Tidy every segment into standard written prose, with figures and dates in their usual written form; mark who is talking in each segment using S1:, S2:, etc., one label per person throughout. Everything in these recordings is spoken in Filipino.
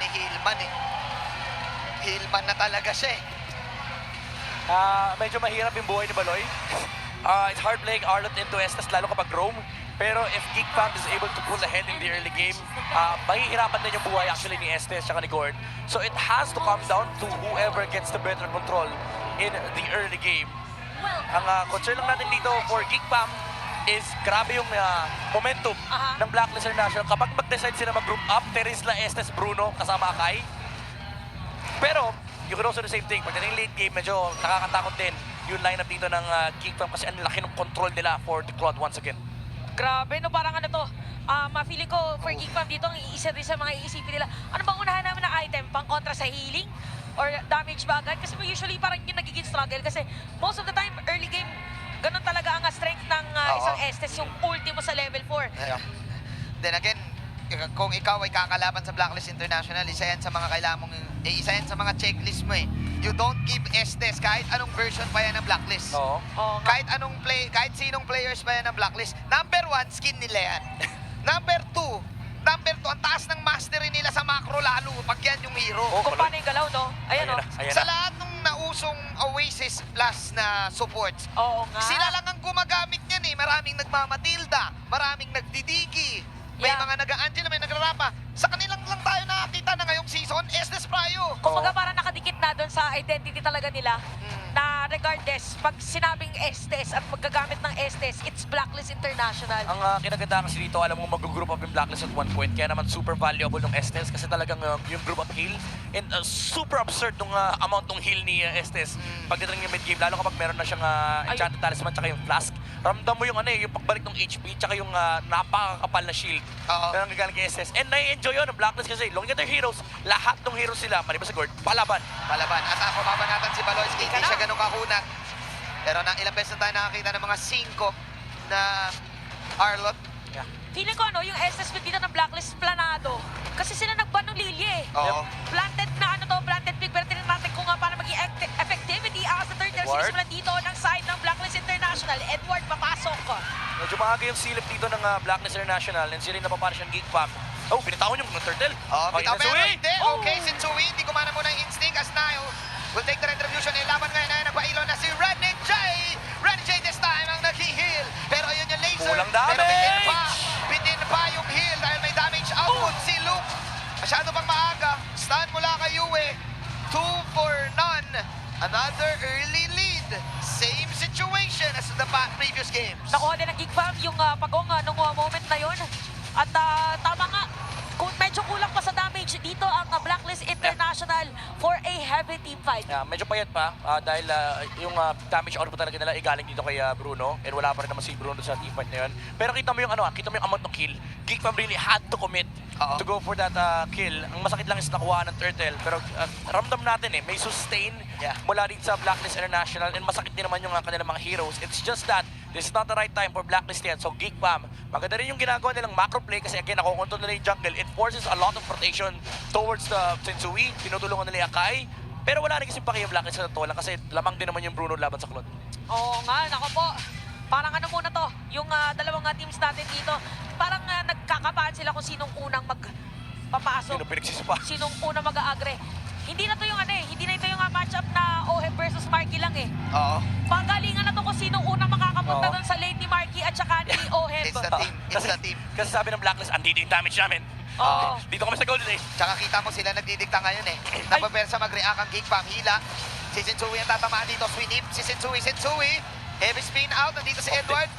S1: ni Hillman eh. Hillman na talaga siya eh.
S2: Medyo mahirap yung buhay ni Baloy. It's hard playing Arlott into Estes, lalo kapag roam. Pero if Geek Fam is able to pull ahead in the early game, mahihirapan din yung buhay actually ni Estes at ni Gord. So it has to come down to whoever gets the better control in the early game. Ang concern lang natin dito for Geek Fam is grabe yung momentum ng Blacklist International. Kapag mag-decide sila mag-group up, Terizla, Estes, Bruno, kasama Akai. Pero you could also do the same thing. Pagdating late game, medyo nakakatakot din yung lineup dito ng Geek Fam kasi ang laki ng control nila for the Claude once again.
S3: Grabe, no, parang ano to, ma-feeling ko for Geek Fam dito, ang isa rin sa mga iisipin nila, ano bang unahan namin na item, pang kontra sa healing or damage ba agad? Kasi usually parang yung nagiging struggle kasi most of the time, early game, ganun talaga ang strength ng isang Estes, yung ultimo sa level 4.
S1: Yeah. Then again, kung ikaw ay kakalaban sa Blacklist International, isa yan sa mga kailangan mong, isa yan sa mga checklist mo eh. You don't give Estes kahit anong version pa yan ng Blacklist.
S2: Oo.
S1: Kahit kahit sinong players pa yan ng Blacklist. Number 1, skin nila yan. Number 2, ang taas ng mastery nila sa macro lalo pag yan yung hero.
S3: Kung paano yung galaw, no? Ayan, no?
S1: Sa lahat ng nausong Oasis Plus na supports,
S3: Oo nga.
S1: sila lang ang gumagamit niyan eh. Maraming nagmamatilda, maraming nagdidigi, may mga nag-Angela, may nagrarapa. Sa kanilang lang tayo nakakita na ngayong season, Estes Prayo.
S3: Kumbaga parang nakadikit na doon sa identity talaga nila na regardless, pag sinabing Estes at maggagamit ng Estes, it's Blacklist International.
S2: Ang kinaganda kasi dito, alam mo mag-group up yung Blacklist at one point, kaya naman super valuable ng Estes kasi talagang yung group up heal and super absurd nung amount ng heal ni Estes pagdating yung mid-game, lalo kapag meron na siyang Enchanted Talisman tsaka yung Flask. Ramdam mo yung yung pagbalik ng HP tsaka yung napakakapal na shield na nanggagaling kay Estes. And nai-enjoy yun ng Blacklist kasi looking at their heroes, lahat ng heroes sila, maliban sa Gord, palaban.
S1: At ako babanatan si Baloyski, hindi siya ganun kakunat. Pero na ilang beses na tayo nakakita ng mga 5 na Arlott.
S2: Yeah.
S3: Feeling ko yung Estes pick dito ng Blacklist planado. Kasi sila nagban ng Lilye.
S1: Oo.
S3: Planted na planted pick. Pero tingnan natin kung paano maging effectivity as the third
S2: Edward.
S3: sinisimulan dito ng side ng Blacklist International. Edward papasok.
S2: Medyo maaga yung silip dito ng Blacklist International and sila yung napapanish ng Geek Fam. Oh, binitawan yung turtle.
S1: Bitaw, pero
S2: Inazui.
S1: hindi. Okay, Sensui, hindi kumana muna yung instinct as Nile will take the retribution. Laban ngayon ay nagpailo na si Redneck J. Redneck J this time ang nag-heal. Pero yun yung laser.
S2: Kulang damage.
S1: Pero bitin pa yung heal dahil may damage output si Luke. Masyado pang maaga. Stun mula kay Yue. 2 for none. Another early lead. Same situation as the previous games.
S3: Nakuha din ng Geek Fam yung pagong nung moment na yun. At tama nga, kung medyo kulang pa sa damage dito ang Blacklist International for a heavy team fight.
S2: Yeah, medyo payat pa dahil yung damage output talaga nila galing dito kay Bruno and wala pa rin naman si Bruno sa team fight na yun. Pero kita mo yung kita mo yung amount ng kill. Geek Fam really had to commit to go for that kill. Ang masakit lang is nakuha ng turtle pero ramdam natin may sustain mula dito sa Blacklist International and masakit din naman yung kanilang mga heroes. It's just that this is not the right time for Blacklist yet. So Geek Fam, maganda rin yung ginagawa nilang macro play kasi again, nakokontrol nila yung jungle. It forces a lot of rotation towards the Sensui. Tinutulungan nila yung Akai. Pero wala rin kasi paki yung Blacklist sa totolan kasi lamang din naman yung Bruno laban sa Claude.
S3: Oo nga, nako po. Parang muna to, yung dalawang teams natin dito, parang nagkakapaan sila kung sinong unang magpapasok.
S2: Sino pinagsisipa?
S3: Sinong unang mag-aagre. Hindi na to yung hindi na ito yung matchup na Oheb versus Marky lang
S1: Oo.
S3: Panggalingan na to kung sinong unang makakapunta doon sa lane ni Marky at saka ni Oheb.
S1: It's the team. It's the team.
S2: Kasi sabi ng Blacklist, andito yung damage namin.
S3: Oo.
S2: Dito kami sa Golden Age.
S1: Tsaka kita mo sila nagdidikta ngayon Napapersa mag-react ang Geek Fam. Hila. Si Sensui ang tatamaan dito. Swinip. Si Sensui. Heavy spin out. Nandito si Edward.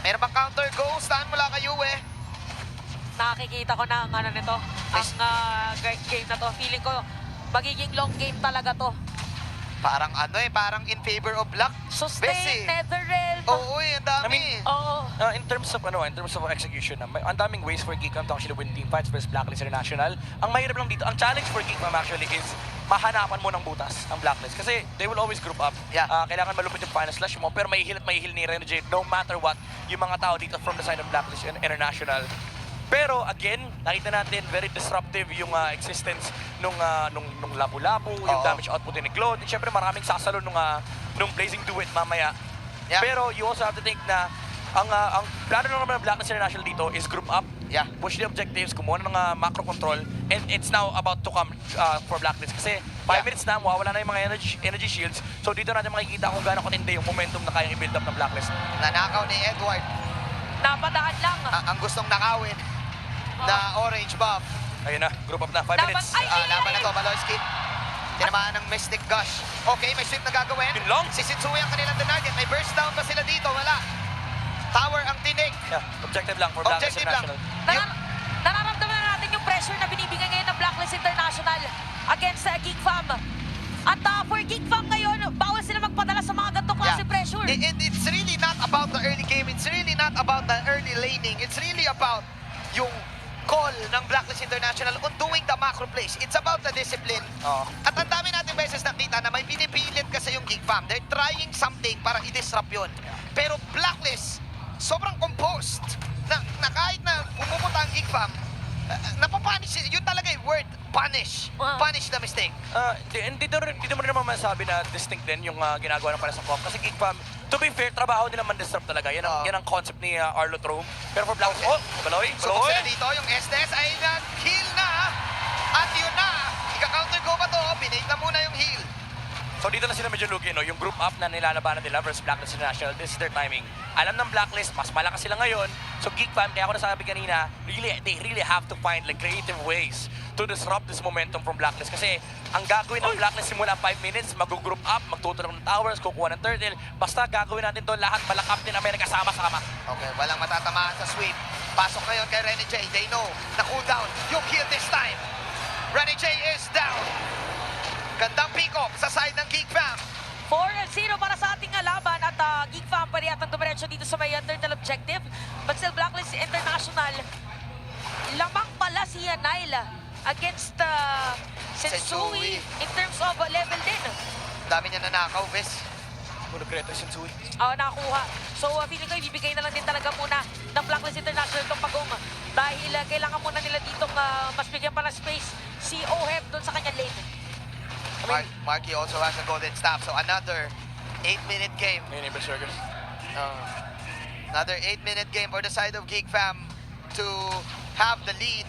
S1: Meron pang counter go. Stun mula kay Yue.
S3: Nakikita ko na ang nito. Ang game na to. Feeling ko magiging long game talaga to.
S1: Parang parang in favor of Black.
S3: Sustain, Netherrealm.
S1: Oo, ang dami.
S3: Oo.
S2: In terms of execution, ang daming ways for Geek Fam to actually win team fights versus Blacklist International. Ang mahirap lang dito, ang challenge for Geek Fam actually is mahanapan mo ng butas ang Blacklist kasi they will always group up.
S1: Yeah.
S2: Kailangan malupit yung final slash mo pero may heal ni Rene J no matter what yung mga tao dito from the side of Blacklist International. Pero again, nakita natin very disruptive yung existence nung Lapu-Lapu, yung damage output ni Claude. And syempre maraming sasalo nung Blazing Duet mamaya.
S1: Yeah.
S2: Pero you also have to think na ang plano naman ng Blacklist International dito is group up
S1: Yeah.
S2: push the objectives, kumuha ng macro control, and it's now about to come for Blacklist. Kasi 5
S1: Yeah.
S2: minutes na, mawawala na yung mga energy shields. So dito natin makikita kung gaano katindi yung momentum na kayang i-build up ng Blacklist.
S1: Nanakaw ni Edward.
S3: Napadaan lang.
S1: Ang gustong nakawin na orange buff.
S2: Ayun na, group up na, 5
S3: Dapat-
S2: minutes.
S3: ay!
S1: Laban na to, Maloyski. Tinamaan ng Mystic Gush. Okay, may sweep na gagawin.
S2: Yun lang.
S1: Si Sitsui ang kanilang target. May burst down pa sila dito. Wala. Tower ang tinig.
S2: Yeah, objective lang for Blacklist
S1: Objective lang.
S2: International.
S3: Nararamdaman na natin yung pressure na binibigay ngayon ng Blacklist International against Geek Fam. At for Geek Fam ngayon, bawal sila magpadala sa mga ganitong klase pressure.
S1: It's really not about the early game. It's really not about the early laning. It's really about yung call ng Blacklist International on doing the macro plays. It's about the discipline.
S2: Oo.
S1: At ang dami natin beses nakita na may pinipilit kasi yung Geek Fam. They're trying something para i-disrupt yun. Pero Blacklist, sobrang composed. Na kahit na pumupunta ang Geek Fam, napapunish. Yun talaga yung word, punish. Punish the mistake.
S2: Dito mo rin naman masabi na distinct din yung ginagawa ng para sa COP. Kasi Geek Fam, to be fair, trabaho nila man-disrupt talaga. Yan ang concept ni Arlo Trome. Pero for Blacklist, Baloy!
S1: So kung sila dito, yung SDS ay nag-heal na. At yun na, ika-counter go ba to? Pinake na muna yung heal.
S2: So dito na sila medyo lugi, no? Yung group up na nilalabanan nila versus Blacklist International, this is their timing. Alam ng Blacklist, mas malakas sila ngayon. So Geek Fam, kaya ako nasabi kanina, they really have to find like creative ways to disrupt this momentum from Blacklist. Kasi ang gagawin ng Blacklist simula 5 minutes, mag-group up, magtutulong ng towers, kukuha ng turtle. Basta gagawin natin to lahat, malakap din na may nagkasama-sama.
S1: Okay, walang matatamaan sa sweep. Pasok ngayon kay Renny J. They know na cooldown. Yung kill this time. Renny J is down. Gandang pick-up sa side ng Geek Fam.
S3: 4-0 para sa ating laban at Geek Fam pa rin atang dumiretso dito sa may turtle objective. But still, Blacklist International, lamang pala si Naila against Sensui in terms of level din.
S1: Dami niya nanakaw, Bes.
S2: Kung nag-create si Sensui.
S3: Nakuha. So, feeling ko ibibigay na lang din talaga muna ng Blacklist International itong pagong dahil kailangan muna nila ditong mas bigyan pa ng space si Oheb doon sa kanyang lane.
S1: Marky also has a golden staff. So another 8-minute game.
S2: Ayun yung Berserkers.
S1: Another 8-minute game for the side of Geek Fam to have the lead.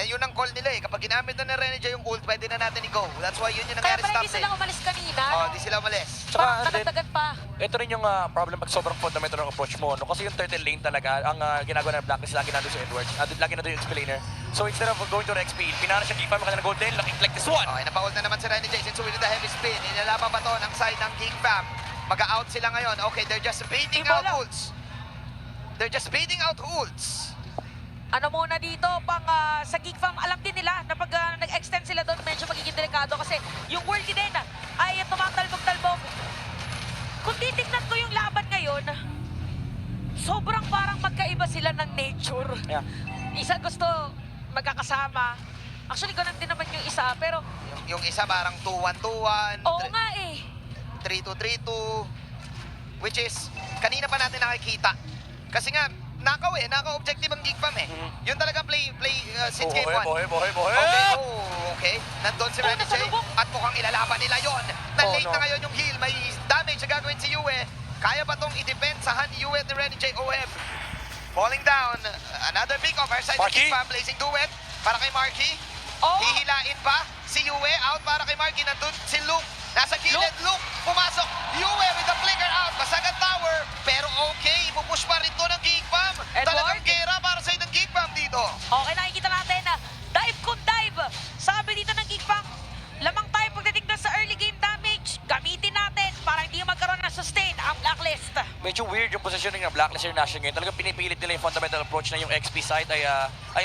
S1: Yun ang call nila eh. Kapag ginamit na Renny J yung ult, pwede na natin i-go. That's why yun yung
S3: Kaya
S1: nangyari
S3: pala
S1: sa
S3: hindi
S1: top
S3: sila
S1: lane.
S3: umalis kanina.
S1: Di sila umalis.
S3: Parang
S2: Tsaka,
S3: kadagdagan pa.
S2: Ito rin yung problem pag sobrang fundamental ng approach mo, no? Kasi yung turtle lane talaga, ang ginagawa ng Blacklist, lagi nandun si Edwards, lagi nandun yung explainer. So instead of going to the XP, pinana siya Geek Fam, makanya ng gold lane, looking like this one.
S1: Okay, napault na naman si Renny J. Sensui with the heavy spin. Inalaban ba to ng side ng Geek Fam? Mag-out sila ngayon. Okay, they're just baiting out
S3: Ibola.
S1: ults. They're just baiting out ults.
S3: Ano muna dito, pang sa Geek Fam, alam din nila na pag nag-extend sila doon, medyo magiging delikado kasi yung worldly din ay tumatalbog-talbog. Kung titignan ko yung laban ngayon, sobrang parang magkaiba sila ng nature.
S2: Yeah.
S3: Isa gusto magkakasama. Actually, ganun din naman yung isa, pero
S1: Yung isa parang 2-1-2-1.
S3: oo nga eh.
S1: 3-2-3-2. Which is, kanina pa natin nakikita. Kasi nga, nakaw objective ang Geek Fam eh. Yun talaga play since game 1.
S2: Boy.
S1: Okay. Nandun si Renny J.
S3: nasalubong.
S1: At mukhang ilalaban nila yon. Na-late
S2: no.
S1: na ngayon yung heal. May damage na gagawin si Yue. Kaya ba tong i-depensahan ni Yue at ni Renny J. Oheb? Falling down. Another pick off. Our side of
S2: Marky.
S1: Geek Fam. Blazing duet. Para kay Marky.
S3: Oh!
S1: Hihilain pa. Si Yue out para kay Marky. Nandun si Luke. Nasa gilid. Luke. Pumasok. Yue with the flicker out. Basag ang tower. Pero okay. Ipupush pa rin to ng Geek Fam.
S3: Edward.
S1: Talagang gera para sa ng Geek Fam dito.
S3: Okay, nakikita natin na dive kung dive. Sabi dito ng Geek Fam, lamang tayo pagdating na sa early game damage. Gamitin natin para hindi magkaroon ng sustain ang Blacklist.
S2: Medyo weird yung positioning ng Blacklist International ngayon. Talagang pinipilit nila yung fundamental approach na yung XP side ay,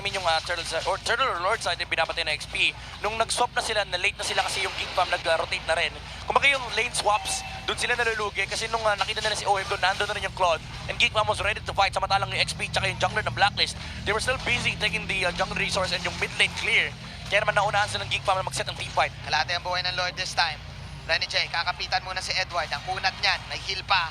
S2: yung Turtle or Lord side yung pinapatay na XP. Nung nag-swap na sila, na-late na sila kasi yung Geek Fam nag-rotate na rin. Kumbaga yung lane swaps, doon sila nalulugi kasi nung nakita nila si OM doon, nandun na rin yung Claude. And Geek Fam was ready to fight samantalang yung XP tsaka yung jungler ng Blacklist. They were still busy taking the jungle resource and yung mid lane clear. Kaya naman naunahan sila ng Geek Fam na mag-set ng team fight.
S1: Kalate ang buhay ng Lord this time. Renny J, kakapitan muna si Edward. Ang kunat niyan, may heal pa.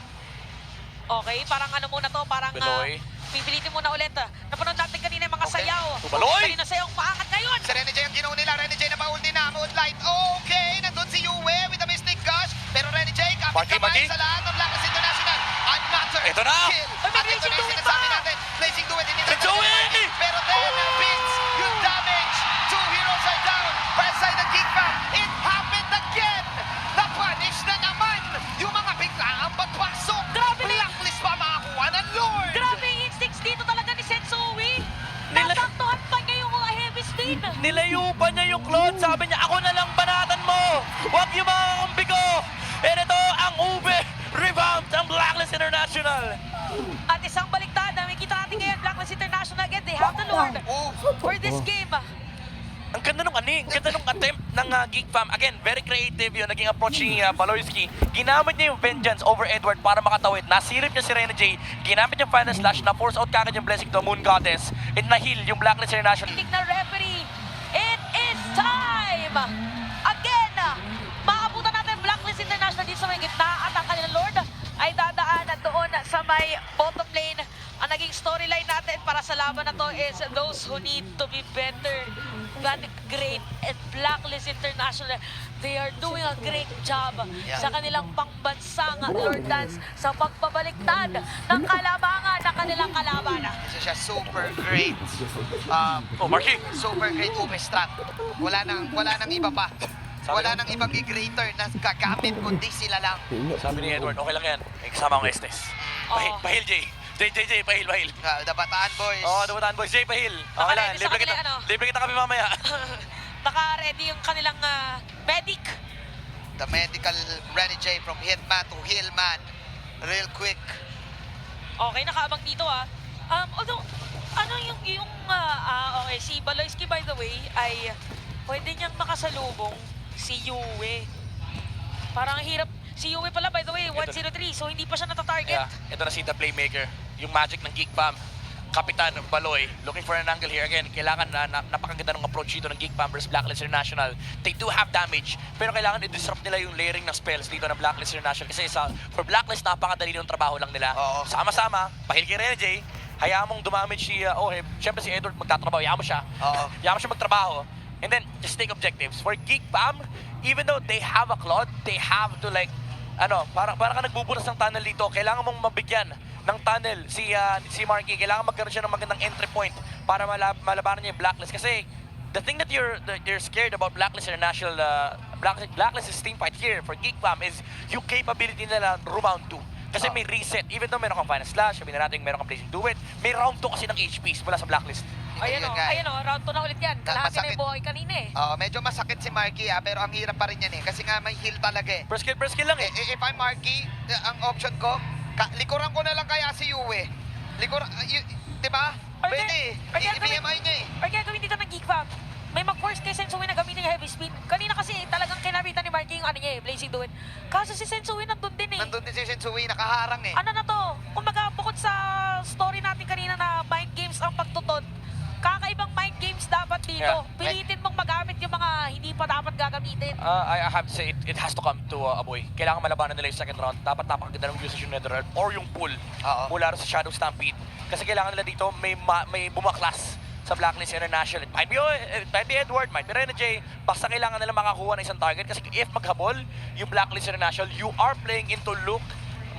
S3: Okay, parang ano muna to, parang
S2: Beloy.
S3: pipilitin muna ulit. Napanood natin kanina yung mga
S1: Okay.
S3: sayaw.
S2: Baloy!
S3: Kanina sayong paangat ngayon.
S1: Si Renny J ang ginawa nila. Renny J na pa-ulti na. Moonlight. Okay, nandun si Yue with the Mystic Gush. Pero Renny J, kapit
S2: Marky.
S1: kamay sa lahat ng Blacklist International. Another
S2: Ito na.
S1: kill.
S3: Ay, may
S1: At ito na yung
S3: blazing duet
S1: sinasabi
S3: pa.
S1: natin. Blazing duet. Hindi na
S2: Sensui! Nilayo pa niya yung Claude. Sabi niya, ako na lang banatan mo. Huwag yung mga kampi ko. And ito ang ube. Rebound ang Blacklist International.
S3: At isang baliktad, nakikita natin ngayon, Blacklist International again, they have the Lord for this game.
S2: Ang ganda nung attempt ng Geek Fam. Again, very creative yung naging approach ni Baloyski. Ginamit niya yung Vengeance over Edward para makatawid. Nasirip niya si Rene J. Ginamit yung Final Slash na force out kagad yung Blessing to Moon Goddess. And nahil yung Blacklist International.
S3: Tig na referee, it is time! Again, maabutan natin Blacklist International dito sa may gitna at ang kanilang Lord ay dadaan at doon sa may bottom lane. Ang naging storyline natin para sa laban na to is those who need to be better, but great. And Blacklist International, they are doing a great job sa kanilang pangbansang Lord Dance sa pagpabaliktad ng kalabangan ng kanilang kalaban.
S1: Isa siya super great.
S2: Oh, Marky.
S1: Super great ube strat. Wala nang iba pa. Wala nang ibang greater na gagamit kundi sila lang.
S2: Sabi ni Edward, okay lang yan. May kasama akong Estes. Pahil, Jay. Jay, pahil.
S1: The Bataan boys.
S2: Dabataan boys. Jay, pahil. Okay lang,
S3: Nakaredy sa kanila, ano?
S2: libre kita kami mamaya.
S3: Naka-ready yung kanilang medic.
S1: The medical Rene J from Hitman to Hillman. Real quick.
S3: Okay, nakaabang dito although, ano okay, si Baloyski by the way ay pwede niyang makasalubong si Yue. Parang hirap. Si Yue pala by the way, 103, so hindi pa siya natatarget.
S2: Yeah, ito na si The Playmaker. Yung magic ng Geek Fam. Kapitan Baloy, looking for an angle here again. Kailangan napakaganda ng approach dito ng Geek Fam versus Blacklist International. They do have damage, pero kailangan i-disrupt nila yung layering ng spells dito ng Blacklist International. Kasi for Blacklist, napakadali ng trabaho lang nila.
S1: Oo.
S2: Sama-sama, pahil kay Rene J, hayaan mong dumamage si Oheb. Siyempre si Edward magtatrabaho, hayaan mo siya.
S1: Oo.
S2: Hayaan mo siya magtrabaho. And then, just take objectives. For Geek Fam, even though they have a Claude, they have to like, para ka nagbubunas ng tunnel dito, kailangan mong mabigyan ng tunnel si Marky. Kailangan magkaroon siya ng magandang entry point para malabanan niya yung Blacklist. Kasi the thing that you're scared about Blacklist International, Blacklist's team fight here for Geek Fam is yung capability nila round 2. Kasi may reset. Even though meron kang Final Slash, sabihin na natin meron kang Blazing Duet, may round 2 kasi ng HPs mula sa Blacklist.
S3: Ayun round 2 na ulit yan. Kalahati na yung buhay kanina eh.
S1: Medyo masakit si Marky pero ang hirap pa rin yan eh. Kasi nga may heal talaga eh.
S2: First kill lang eh.
S1: If I'm Marky, ang option ko, likuran ko na lang kaya si Yue. Di ba? Pwede eh. I-BMI niya eh.
S3: Or kaya gawin dito ng Geek Fam. May mag-force kay Sensui na gamitin yung heavy spin. Kanina kasi talagang kinabitan ni Marky yung Blazing Duet. Kaso si Sensui nandun din eh.
S1: Nandun din si Sensui, nakaharang eh.
S3: Ano na to? Kumbaga bukod sa story natin kanina na mind games ang pagtutod, kakaibang mind games dapat dito.
S2: Yeah.
S3: Pilitin mong magamit yung mga hindi pa dapat gagamitin.
S2: I have to say, it has to come to Aboy. Kailangan malabanan nila yung second round. Dapat napakaganda ng usage yung Netherrealm or yung pull mula sa Shadow Stampede. Kasi kailangan nila dito may bumaklas sa Blacklist International. Might be Edward, might be Rene J. Basta kailangan nila makakuha ng isang target. Kasi if maghabol yung Blacklist International, you are playing into Luke,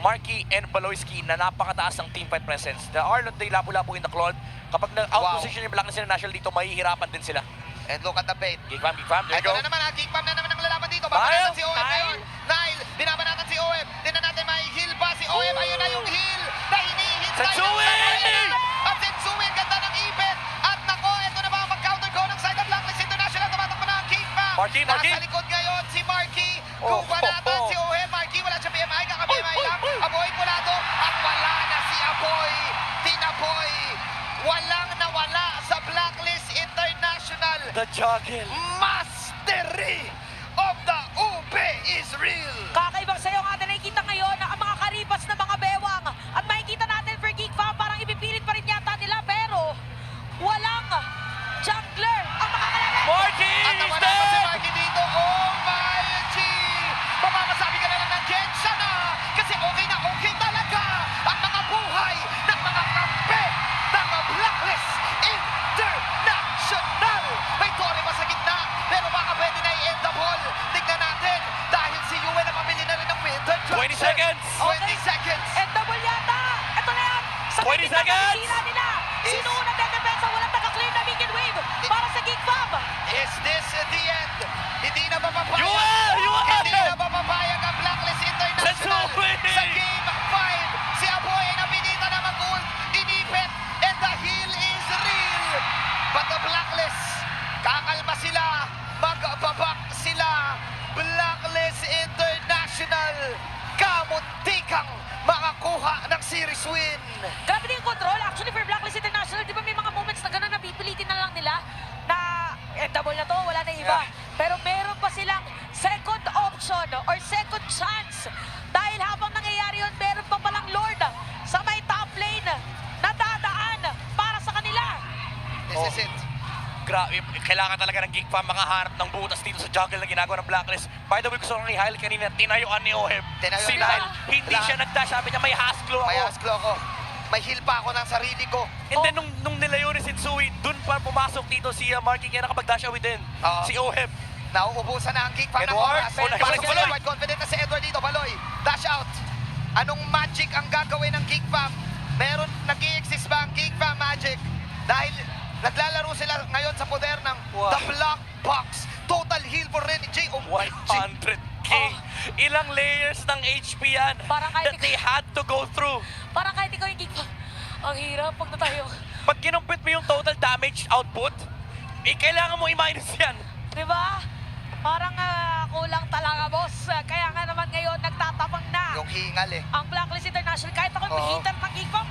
S2: Marky, and Baloyski na napakataas ng teamfight presence. The Arlot, they lapo-lapo in the Claude. Kapag na-outposition yung Blacklist International dito, mahihirapan din sila.
S1: And look at the bait.
S2: Geek Fam, there you
S1: Ito
S2: go.
S1: na naman Geek Fam na naman ang lalaban dito. Babanatan si OM ngayon. Nile, binabanatan si OM. Tingnan natin, may heal ba si OM? Ayun na yung heal na hinihintay.
S2: Sensui!
S1: At Sensui, ang ganda ng ipit. At nako, ito na ba ang mag-counter go ng side of Blacklist International. Tumatakbo na ang Geek Fam.
S2: Marky.
S1: Nasa likod ngayon si Marky. Kubanatan si OM. Marky, wala siya BMI. Kaka-BMI lang. Aboy Pulado. At wala na si Aboy. Tinaboy. Walang nawala sa Blacklist International.
S2: The juggle.
S1: Mastery of the UP is real.
S3: Kakaibang sayo ang atin nakikita ngayon na ang mga karipas na mga bewang. At makikita natin for Geek Fam, parang ipipilit pa rin yata nila pero walang jungler ang makakalaban.
S2: Marky
S1: At
S2: is
S1: nawala pa si
S2: dead!
S1: Marky dito. Oh my G! Mamamasabi ka na lang ng Gensha na. Kasi okay na okay talaga ang mga buhay ng mga kampe ng Blacklist International. May Torre pa sa gitna, pero baka pwede na i-end the ball. Tignan natin, dahil si Yue na mabili na rin ng Winter
S2: 20 seconds!
S1: 20 seconds!
S3: And double yata. Ito na yan. Sa
S2: 20
S3: gitna ng
S2: seconds.
S3: sina nila. Sino unang dedepensa? Walang naka-clear na minion wave para sa Geek Fam.
S1: Is this the end? Hindi na ba papayag?
S2: Yue!
S1: Hindi na ba papayag ang Blacklist International?
S2: Sensui!
S1: Sa Game 5, si Aboy ay napilita na mag-ult, inipit, and the heal is real. But the Blacklist, kang makakuha ng series win.
S3: Grabe din yung control. Actually, for Blacklist International, di ba may mga moments na gano'n na pipilitin na lang nila na double na to, wala na iba.
S2: Yeah.
S3: Pero meron pa silang second option or second chance. Dahil habang nangyayari yun, meron pa palang Lord sa may top lane na dadaan para sa kanila.
S1: This is it.
S2: Grabe, kailangan talaga ng Geek Fam makahanap ng butas dito sa jungle na ginagawa ng Blacklist. By the way, gusto ko i-highlight kanina, tinayuan ni Oheb.
S1: Tinayuan
S2: Si
S1: niya.
S2: Nile, hindi
S1: Wala.
S2: siya nagdash, sabi niya may hasklo ako.
S1: May asklo ako. May heal pa ako ng sarili ko.
S2: And then nung nilayo ni Sensui, dun pa pumasok dito si Marky kaya nakapag-dash away din.
S1: Oo.
S2: Si Oheb.
S1: Nauubusan na ang Geek Fam ng
S2: Edward,
S1: oras.
S2: oh,
S1: Pasok
S2: nahiwalay si
S1: si
S2: Baloy.
S1: Edward. Confident na si Edward dito. Baloy, dash out. Anong magic ang gagawin ng Geek Fam? Meron, nag-i-exist ba ang Geek Fam magic? Dahil naglalaro sila ngayon sa poder ng
S2: Wow.
S1: The Black Box. Total heal for Renny J. Oh,
S2: 100k.
S3: Oh.
S2: Ilang layers ng HP yan
S3: Parang kahit
S2: that they had to go through.
S3: Parang kahit ikaw yung Geek Fam, ang hirap pag natayo.
S2: Pag kinumpit mo yung total damage output, kailangan mo i-minus yan.
S3: Di ba? Parang kulang talaga, boss. Kaya nga naman ngayon, nagtatapang na
S1: Yung hingal eh.
S3: ang Blacklist International. Kahit ako
S1: Oo.
S3: hitter ng Geek Fam,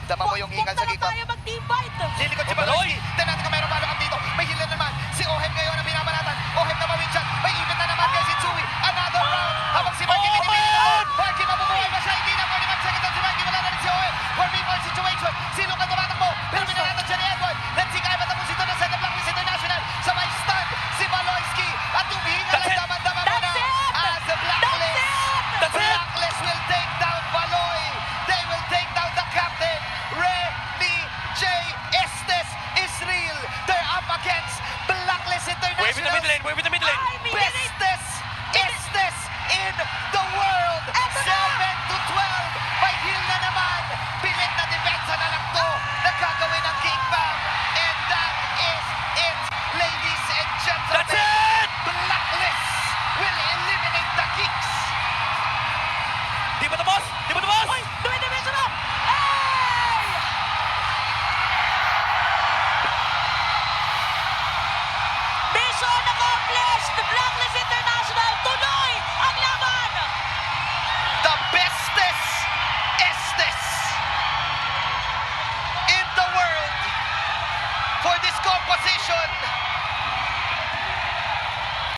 S1: Dama mo yung hingal sa
S3: huwag na
S1: Geek Fam.
S3: tayo mag-team fight.
S1: Lilikod si
S2: Oh, Baloy.
S1: Baloy. Tignan natin kung meron balak dito. May healer naman. Si Ohen ngayon